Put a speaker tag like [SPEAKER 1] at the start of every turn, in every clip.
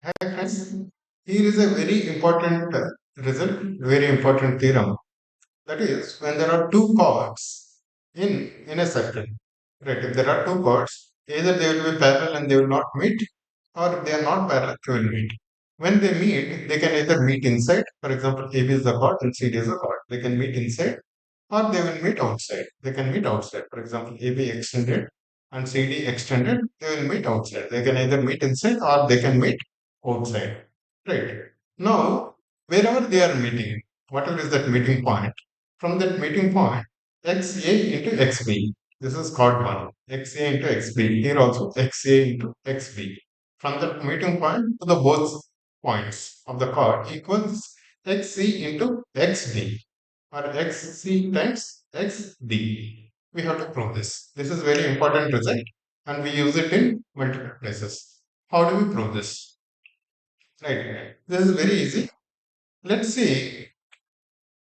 [SPEAKER 1] Hi friends, here is a very important result, very important theorem. That is, when there are two chords in a circle, right? If there are two chords, either they will be parallel and they will not meet, or if they are not parallel, they will meet. When they meet, they can either meet inside. For example, AB is the chord and CD is the chord. They can meet inside, or they will meet outside. They can meet outside. For example, AB extended and CD extended, they will meet outside. They can either meet inside or they can meet outside. Right. Now, wherever they are meeting, whatever is that meeting point, from that meeting point, XA into XB. This is chord 1. XA into XB. Here also XA into XB. From that meeting point to the both points of the chord equals XC into XD or XC times XD. We have to prove this. This is very important result and we use it in multiple places. How do we prove this? Right. This is very easy. Let's see.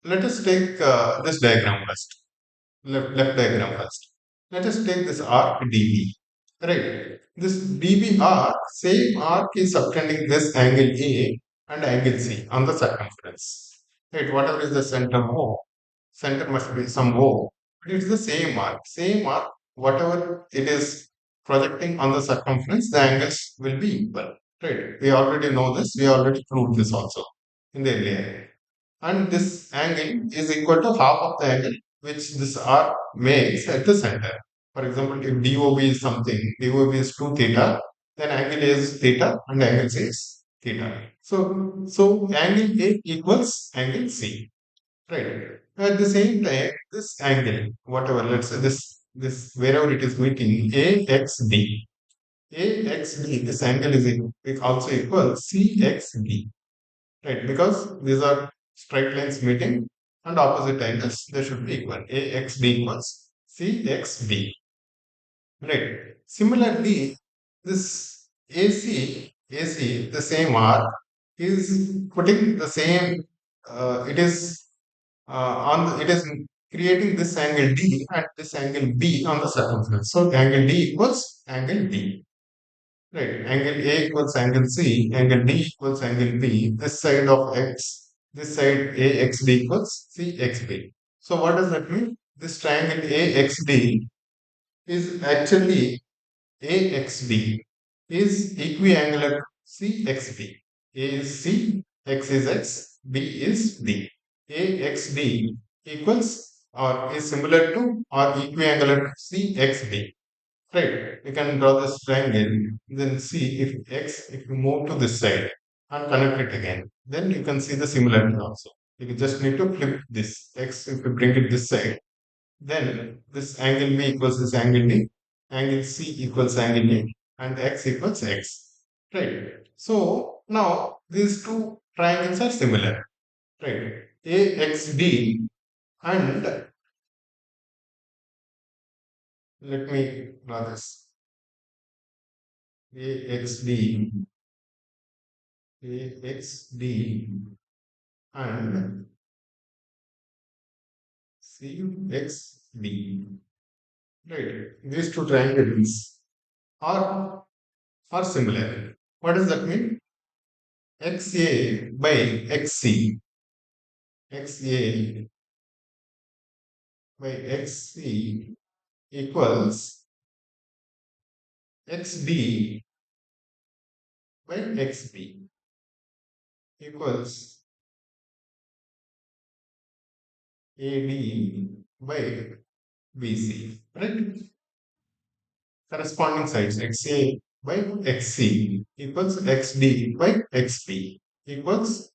[SPEAKER 1] Let us take this diagram first. Left diagram first. Let us take this arc DB. Right. This DB arc, same arc is subtending this angle A and angle C on the circumference. Right. Whatever is the center O, center must be some O. But it's the same arc. Same arc. Whatever it is projecting on the circumference, the angles will be equal. Right. We already know this. We already proved this also in the earlier. And this angle is equal to half of the angle which this arc makes at the center. For example, if DOB is something, DOB is 2 theta, then angle A is theta and angle C is theta. So angle A equals angle C, right? At the same time, this angle, whatever, let's say this wherever it is meeting, AXD. AXD, this angle is also equals CXD, right? Because these are straight lines meeting and opposite angles, they should be equal. AXD equals CXD, right? Similarly, this AC, the same arc, is putting the same, it is it is creating this angle D and this angle B on the circumference. So angle D equals angle D. Right. Angle A equals angle C, angle D equals angle B. This side of X, this side AXD equals CXB. So what does that mean? This triangle AXD is actually AXD is equiangular to CXB. A is C, X is X, B is D. AXD equals or is similar to or equiangular to CXB. Right. You can draw this triangle, then see if you move to this side and connect it again, then you can see the similarity also. You just need to flip this x if you bring it this side, then this angle B equals this angle D, angle C equals angle A, and x equals x. Right. So now these two triangles are similar. Right. AXD and let me draw this AXD AXD and CXD. Right. These two triangles are are similar. What does that mean? XA by XC. XA by XC equals XD by XB equals AD by BC. Right? Corresponding sides XA by XC equals XD by XB equals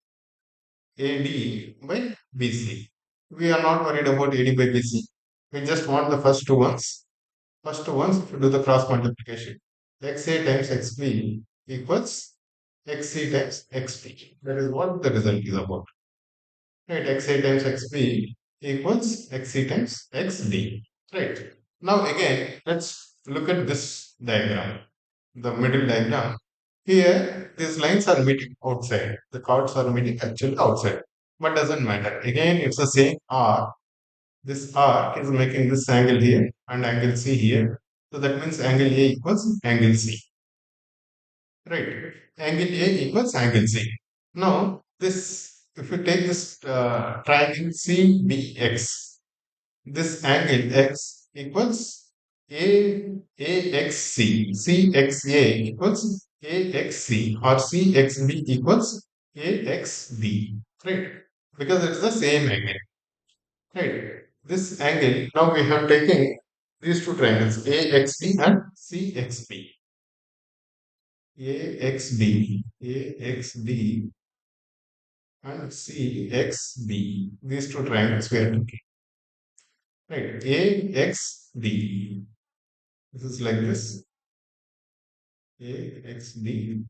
[SPEAKER 1] AD by BC. We are not worried about AD by BC. We just want the first two ones. First two ones to do the cross multiplication. XA times XB equals XC times XB. That is what the result is about. Right, XA times XB equals XC times XD. Right. Now again, let's look at this diagram, the middle diagram. Here, these lines are meeting outside. The chords are meeting actually outside. But doesn't matter. Again, it's the same arc. This arc is making this angle here and angle C here. So that means angle A equals angle C. right? Angle A equals angle C. Now, this if you take this triangle CBX, this angle x equals AXC. CXA equals AXC or CXB equals AXB. Right? Because it's the same angle. Right? This angle, now we have taken these two triangles AXB and CXB. AXB, AXB and CXB. These two triangles we are taking. Right? AXB. This is like this AXB,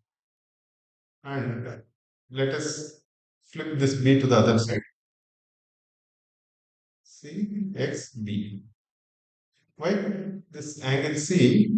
[SPEAKER 1] and let us flip this B to the other side. CXB. Why? This angle C,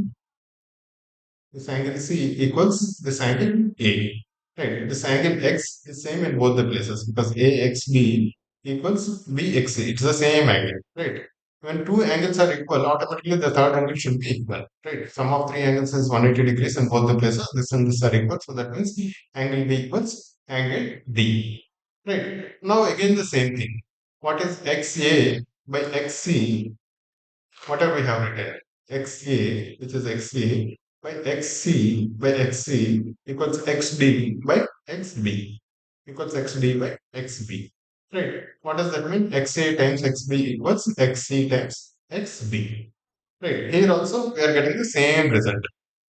[SPEAKER 1] this angle C equals this angle A. Right. This angle X is same in both the places because AXB equals BXC. It's the same angle. Right. When two angles are equal, automatically the third angle should be equal. Right. Sum of three angles is 180 degrees in both the places. This and this are equal. So that means angle B equals angle D. Right. Now again the same thing. What is XA by XC? Whatever we have written, XA, which is XA, by XC by XC equals XD by XB equals XD by XB. Right. What does that mean? XA times XB equals XC times XB. Right. Here also we are getting the same result.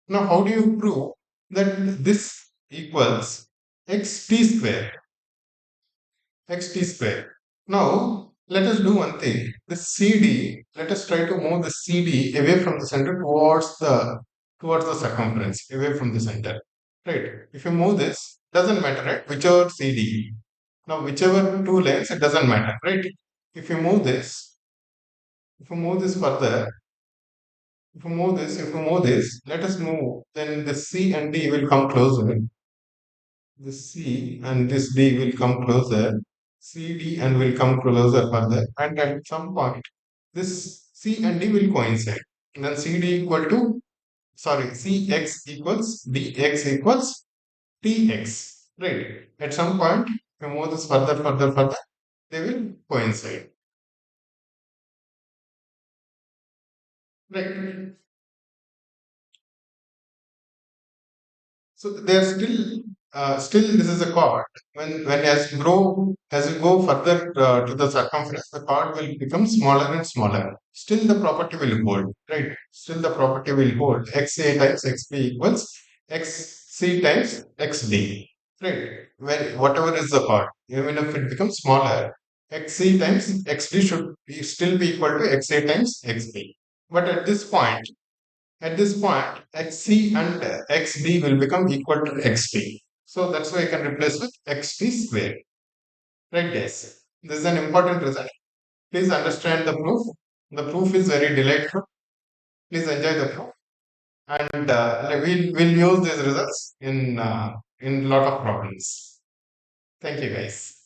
[SPEAKER 1] Now, how do you prove that this equals XT square? XT square. Now, let us do one thing. The CD, let us try to move the CD away from the center towards the circumference, away from the center. Right. If you move this, doesn't matter, right? Whichever CD. Now, whichever two lines, it doesn't matter, right? If you move this, if you move this further, if you move this, let us move, then the C and D will come closer. This C and this D will come closer, CD and will come closer further, and at some point, this C and D will coincide. And then CD equal to, sorry, CX equals DX equals TX. Right. At some point, if you move this further, they will coincide. Right. So they're still this is a chord. When as you go further to the circumference, the chord will become smaller and smaller. Still the property will hold, right? Still the property will hold. XA times XB equals XC times XD, right? When whatever is the chord, even if it becomes smaller, XC times XD should still be equal to XA times XB. But at this point, xc and xd will become equal to xd. So that's why I can replace with xd square. Right, guys? This is an important result. Please understand the proof. The proof is very delightful. Please enjoy the proof. And we'll use these results in a lot of problems. Thank you, guys.